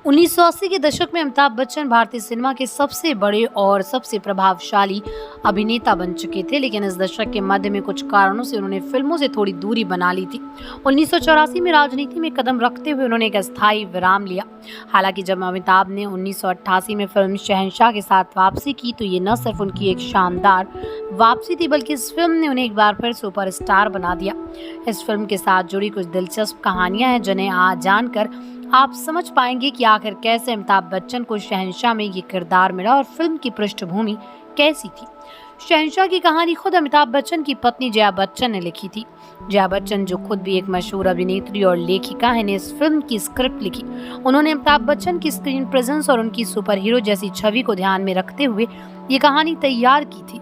1980 के दशक में अमिताभ बच्चन भारतीय सिनेमा के सबसे बड़े और सबसे प्रभावशाली अभिनेता बन चुके थे, लेकिन इस दशक के मध्य में कुछ कारणों से उन्होंने फिल्मों से थोड़ी दूरी बना ली थी। 1984 में राजनीति में कदम रखते हुए उन्होंने एक अस्थायी विराम लिया। हालांकि जब अमिताभ ने 1988 में फिल्म शहंशाह के साथ वापसी की, तो ये न सिर्फ उनकी एक शानदार वापसी थी, बल्कि इस फिल्म ने उन्हें एक बार फिर सुपरस्टार बना दिया। इस फिल्म के साथ जुड़ी कुछ दिलचस्प कहानियां हैं, जिन्हें आज जानकर आप समझ पाएंगे कि आखिर कैसे अमिताभ बच्चन को शहंशाह में ये किरदार मिला और फिल्म की पृष्ठभूमि कैसी थी। शहंशाह की कहानी खुद अमिताभ बच्चन की पत्नी जया बच्चन ने लिखी थी। जया बच्चन, जो खुद भी एक मशहूर अभिनेत्री और लेखिका है, ने इस फिल्म की स्क्रिप्ट लिखी। उन्होंने अमिताभ बच्चन की स्क्रीन प्रेजेंस और उनकी सुपर हीरो जैसी छवि को ध्यान में रखते हुए ये कहानी तैयार की थी।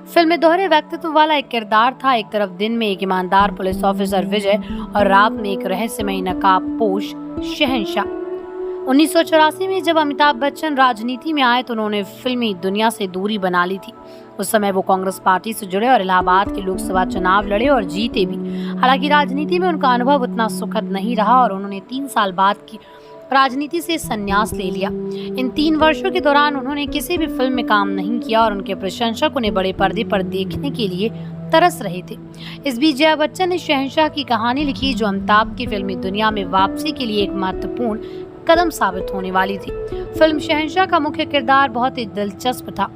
फिल्म में दोहरे व्यक्तित्व वाला एक किरदार था। एक तरफ दिन में एक ईमानदार पुलिस ऑफिसर विजय और रात में एक रहस्यमयी नकाबपोश शहंशाह। 1984 में जब अमिताभ बच्चन राजनीति में आए, तो उन्होंने फिल्मी दुनिया से दूरी बना ली थी। उस समय वो कांग्रेस पार्टी से जुड़े और इलाहाबाद के लोकसभा चुनाव लड़े और जीते भी। हालांकि राजनीति में उनका अनुभव उतना सुखद नहीं रहा और उन्होंने 3 साल बाद की राजनीति से संन्यास ले लिया। इन 3 वर्षों के दौरान उन्होंने किसी भी फिल्म में काम नहीं किया और उनके प्रशंसक उन्हें बड़े पर्दे पर देखने के लिए तरस रहे थे। इस बीच जया बच्चन ने शहंशाह की कहानी लिखी, जो अमिताभ की फिल्मी दुनिया में वापसी के लिए एक महत्वपूर्ण कदम साबित होने वाली थी। फिल्म शहंशाह का मुख्य किरदार बहुत ही दिलचस्प था।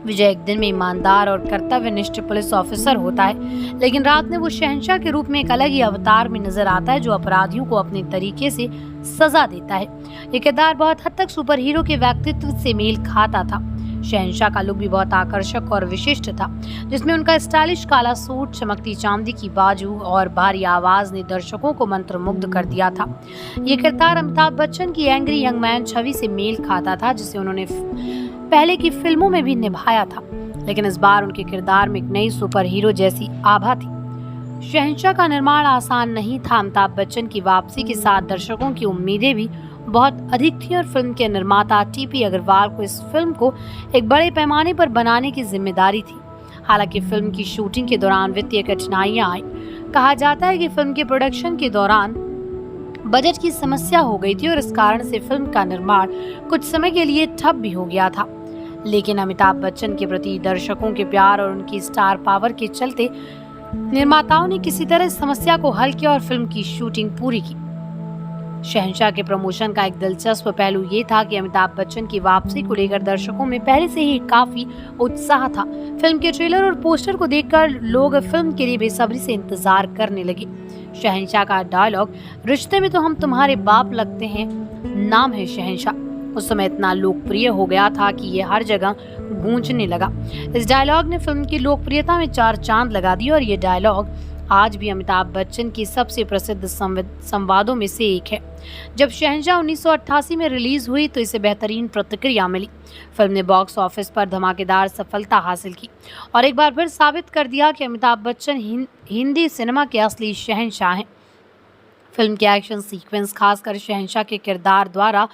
विजय एक दिन में ईमानदार और कर्तव्यनिष्ठ पुलिस ऑफिसर होता है, लेकिन रात में वो शहंशाह के रूप में एक अलग ही अवतार में नजर आता है, जो अपराधियों को अपने तरीके से सजा देता है। ये किरदार बहुत हद तक सुपर हीरो के व्यक्तित्व से मेल खाता था। शहंशाह का लुक भी बहुत आकर्षक और विशिष्ट था, जिसमें उनका स्टाइलिश काला सूट, चमकती चांदी की बाजू और भारी आवाज ने दर्शकों को मंत्रमुग्ध कर दिया था। ये किरदार अमिताभ बच्चन की एंग्री यंग मैन छवि से मेल खाता था, जिसे उन्होंने पहले की फिल्मों में भी निभाया था, लेकिन इस बार उनके किरदार में एक नई सुपर हीरो जैसी आभा थी। शहंशाह का निर्माण आसान नहीं था। अमिताभ बच्चन की वापसी के साथ दर्शकों की उम्मीदें भी बहुत अधिक थी और फिल्म के निर्माता टीपी अग्रवाल को इस फिल्म को एक बड़े पैमाने पर बनाने की जिम्मेदारी थी। हालांकि फिल्म की शूटिंग के दौरान वित्तीय कठिनाइयां आई। कहा जाता है कि फिल्म के प्रोडक्शन के दौरान बजट की समस्या हो गई थी और इस कारण से फिल्म का निर्माण कुछ समय के लिए ठप भी हो गया था। लेकिन अमिताभ बच्चन के प्रति दर्शकों के प्यार और उनकी स्टार पावर के चलते निर्माताओं ने किसी तरह इस समस्या को हल किया और फिल्म की शूटिंग पूरी की। शहंशाह के प्रमोशन का एक दिलचस्प पहलू ये था कि अमिताभ बच्चन की वापसी को लेकर दर्शकों में पहले से ही काफी उत्साह था। फिल्म के ट्रेलर और पोस्टर को देखकर लोग फिल्म के लिए बेसब्री से इंतजार करने लगे। शहंशाह का डायलॉग, रिश्ते में तो हम तुम्हारे बाप लगते हैं, नाम है शहंशाह, उस समय इतना लोकप्रिय हो गया था कि ये हर जगह गूंजने लगा। इस डायलॉग ने फिल्म की लोकप्रियता में 4 चांद लगा दिए और ये डायलॉग आज भी अमिताभ बच्चन की सबसे प्रसिद्ध संवादों में से एक है। जब शहंशाह 1988 में रिलीज हुई, तो इसे बेहतरीन प्रतिक्रिया मिली। फिल्म ने बॉक्स ऑफिस पर धमाकेदार सफलता हासिल की और एक बार फिर साबित कर दिया कि अमिताभ बच्चन हिंदी सिनेमा के असली शहंशाह हैं। फिल्म के एक्शन सीक्वेंस, खासकर शहंशाह के किरदार द्वारा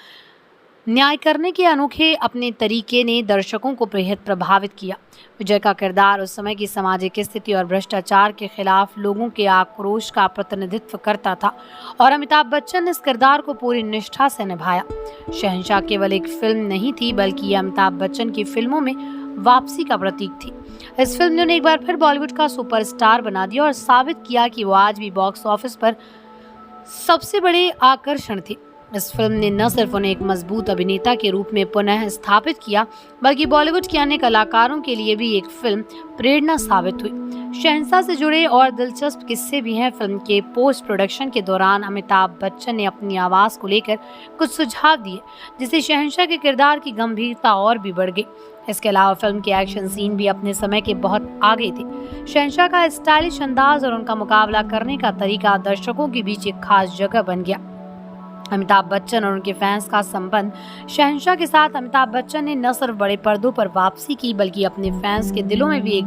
न्याय करने के अनोखे अपने तरीके ने दर्शकों को बेहद प्रभावित किया। विजय का किरदार उस समय की सामाजिक स्थिति और भ्रष्टाचार के खिलाफ लोगों के आक्रोश का प्रतिनिधित्व करता था और अमिताभ बच्चन ने इस किरदार को पूरी निष्ठा से निभाया। शहंशाह केवल एक फिल्म नहीं थी, बल्कि ये अमिताभ बच्चन की फिल्मों में वापसी का प्रतीक थी। इस फिल्म ने उन्हें एक बार फिर बॉलीवुड का सुपरस्टार बना दिया और साबित किया कि वो आज भी बॉक्स ऑफिस पर सबसे बड़े आकर्षण थे। इस फिल्म ने न सिर्फ उन्हें एक मजबूत अभिनेता के रूप में पुनः स्थापित किया, बल्कि बॉलीवुड के अन्य कलाकारों के लिए भी एक फिल्म प्रेरणा साबित हुई। शहंशाह से जुड़े और दिलचस्प किस्से भी हैं। फिल्म के पोस्ट प्रोडक्शन के दौरान अमिताभ बच्चन ने अपनी आवाज को लेकर कुछ सुझाव दिए, जिससे शहंशाह के किरदार की गंभीरता और भी बढ़ गई। इसके अलावा फिल्म के एक्शन सीन भी अपने समय के बहुत आगे थे। शहंशाह का स्टाइलिश अंदाज और उनका मुकाबला करने का तरीका दर्शकों के बीच एक खास जगह बन गया। अमिताभ बच्चन और उनके फैंस का संबंध। शहंशाह के साथ अमिताभ बच्चन ने न सिर्फ बड़े पर्दों पर वापसी की, बल्कि अपने फैंस के दिलों में भी एक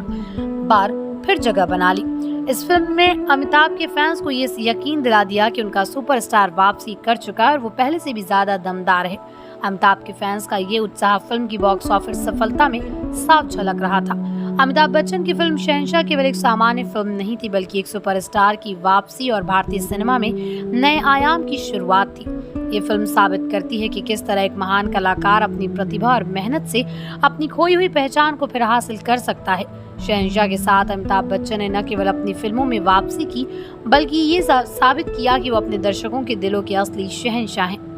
बार फिर जगह बना ली। इस फिल्म में अमिताभ के फैंस को ये यकीन दिला दिया कि उनका सुपरस्टार वापसी कर चुका है और वो पहले से भी ज्यादा दमदार है। अमिताभ के फैंस का ये उत्साह फिल्म की बॉक्स ऑफिस सफलता में साफ झलक रहा था। अमिताभ बच्चन की फिल्म शहंशाह केवल एक सामान्य फिल्म नहीं थी, बल्कि एक सुपरस्टार की वापसी और भारतीय सिनेमा में नए आयाम की शुरुआत थी। ये फिल्म साबित करती है कि किस तरह एक महान कलाकार अपनी प्रतिभा और मेहनत से अपनी खोई हुई पहचान को फिर हासिल कर सकता है। शहंशाह के साथ अमिताभ बच्चन ने न केवल अपनी फिल्मों में वापसी की, बल्कि ये साबित किया कि वो अपने दर्शकों के दिलों के असली शहंशाह हैं।